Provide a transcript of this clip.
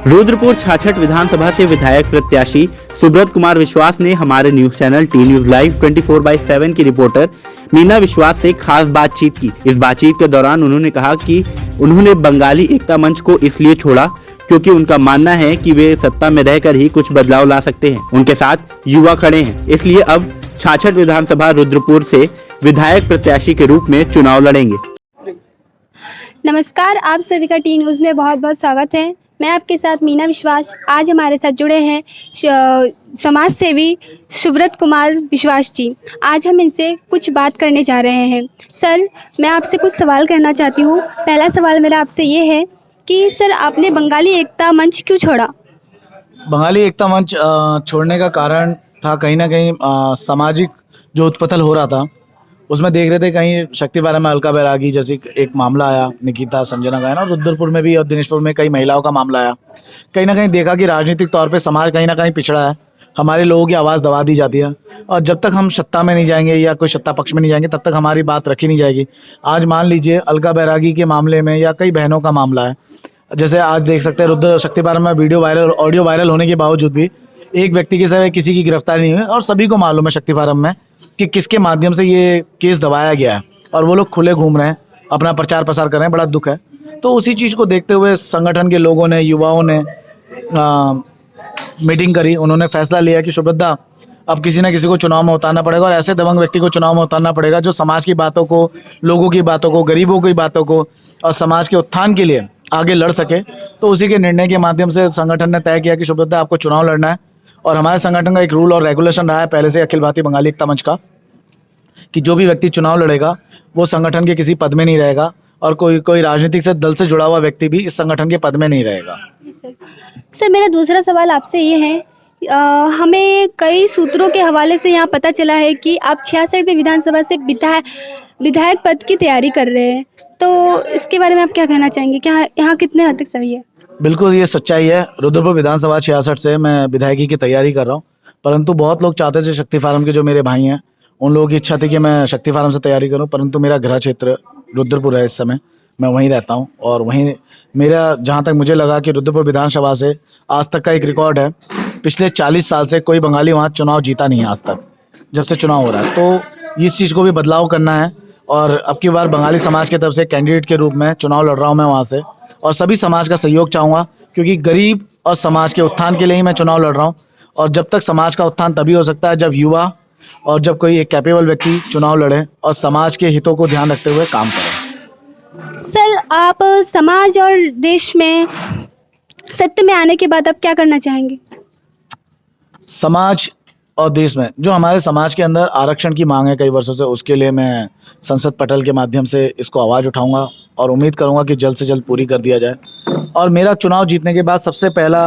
रुद्रपुर छाछठ विधानसभा से विधायक प्रत्याशी सुब्रत कुमार विश्वास ने हमारे news channel T news live 24/7 की रिपोर्टर मीना विश्वास से खास बातचीत की। इस बातचीत के दौरान उन्होंने कहा कि उन्होंने बंगाली एकता मंच को इसलिए छोड़ा क्योंकि उनका मानना है कि वे सत्ता में रहकर ही कुछ बदलाव ला सकते हैं। उनके साथ युवा खड़े हैं, इसलिए अब छाछठ विधानसभा रुद्रपुर से विधायक प्रत्याशी के रूप में चुनाव लड़ेंगे। नमस्कार, आप सभी का टी न्यूज़ में बहुत बहुत स्वागत है। मैं आपके साथ मीना विश्वास। आज हमारे साथ जुड़े हैं समाज सेवी सुब्रत कुमार विश्वास जी। आज हम इनसे कुछ बात करने जा रहे हैं। सर, मैं आपसे कुछ सवाल करना चाहती हूँ। पहला सवाल मेरा आपसे ये है कि सर, आपने बंगाली एकता मंच क्यों छोड़ा? बंगाली एकता मंच छोड़ने का कारण था कहीं ना कहीं सामाजिक जो उत्पतल हो रहा था उसमें देख रहे थे। कहीं शक्ति पारा में अलका बैरागी जैसी एक मामला आया, निकिता संजना का है ना, रुद्रपुर में भी और दिनेशपुर में कई महिलाओं का मामला आया। कहीं ना कहीं देखा कि राजनीतिक तौर पे समाज कहीं ना कहीं पिछड़ा है, हमारे लोगों की आवाज़ दबा दी जाती है और जब तक हम सत्ता में नहीं जाएंगे या कोई सत्ता पक्ष में नहीं जाएंगे तब तक हमारी बात रखी नहीं जाएगी। आज मान लीजिए अलका बैरागी के मामले में या कई बहनों का मामला है, जैसे आज देख सकते हैं रुद्र शक्ति पारा में वीडियो वायरल, ऑडियो वायरल होने के बावजूद भी एक व्यक्ति के सिवा किसी की गिरफ्तारी नहीं हुई और सभी को मालूम है शक्ति फारम में कि किसके माध्यम से ये केस दबाया गया है और वो लोग खुले घूम रहे हैं, अपना प्रचार प्रसार कर रहे हैं। बड़ा दुख है। तो उसी चीज़ को देखते हुए संगठन के लोगों ने, युवाओं ने मीटिंग करी। उन्होंने फैसला लिया कि सुब्रत, अब किसी न किसी को चुनाव में उतारना पड़ेगा और ऐसे दबंग व्यक्ति को चुनाव में उतारना पड़ेगा जो समाज की बातों को, लोगों की बातों को, गरीबों की बातों को और समाज के उत्थान के लिए आगे लड़ सके। तो उसी के निर्णय के माध्यम से संगठन ने तय किया कि सुब्रत, आपको चुनाव लड़ना है। और हमारे संगठन का एक रूल और रेगुलेशन रहा है पहले से अखिल भारतीय बंगाली एकता मंच का कि जो भी व्यक्ति चुनाव लड़ेगा वो संगठन के किसी पद में नहीं रहेगा और कोई राजनीतिक से दल से जुड़ा हुआ व्यक्ति भी इस संगठन के पद में नहीं रहेगा। जी सर। सर, मेरा दूसरा सवाल आपसे ये है, हमें कई सूत्रों के हवाले से यहाँ पता चला है कि आप 66वें विधानसभा से विधायक पद की तैयारी कर रहे हैं, तो इसके बारे में आप क्या कहना चाहेंगे? क्या यहाँ कितने हद तक सही है? बिल्कुल, ये सच्चाई है। रुद्रपुर विधानसभा 66 से मैं विधायकी की तैयारी कर रहा हूँ, परंतु बहुत लोग चाहते थे, शक्ति फारम के जो मेरे भाई हैं उन लोगों की इच्छा थी कि मैं शक्ति फारम से तैयारी करूं, परंतु मेरा गृह क्षेत्र रुद्रपुर है। इस समय मैं वहीं रहता हूं और वहीं मेरा, जहां तक मुझे लगा कि रुद्रपुर विधानसभा से आज तक का एक रिकॉर्ड है, पिछले 40 साल से कोई बंगाली वहां चुनाव जीता नहीं है आज तक, जब से चुनाव हो रहा है। तो इस चीज़ को भी बदलाव करना है और अब की बार बंगाली समाज की तरफ से कैंडिडेट के रूप में चुनाव लड़ रहा हूँ मैं वहाँ से, और सभी समाज का सहयोग चाहूँगा क्योंकि गरीब और समाज के उत्थान के लिए ही मैं चुनाव लड़ रहा हूँ। और जब तक समाज का उत्थान तभी हो सकता है जब युवा और जब कोई एक कैपेबल व्यक्ति चुनाव लड़े और समाज के हितों को ध्यान रखते हुए काम करें। सर, आप समाज और देश में सत्ता में आने के बाद आप क्या करना चाहेंगे? समाज और देश में जो हमारे समाज के अंदर आरक्षण की मांग है कई वर्षों से, उसके लिए मैं संसद पटल के माध्यम से इसको आवाज़ उठाऊंगा और उम्मीद करूंगा कि जल्द से जल्द पूरी कर दिया जाए। और मेरा चुनाव जीतने के बाद सबसे पहला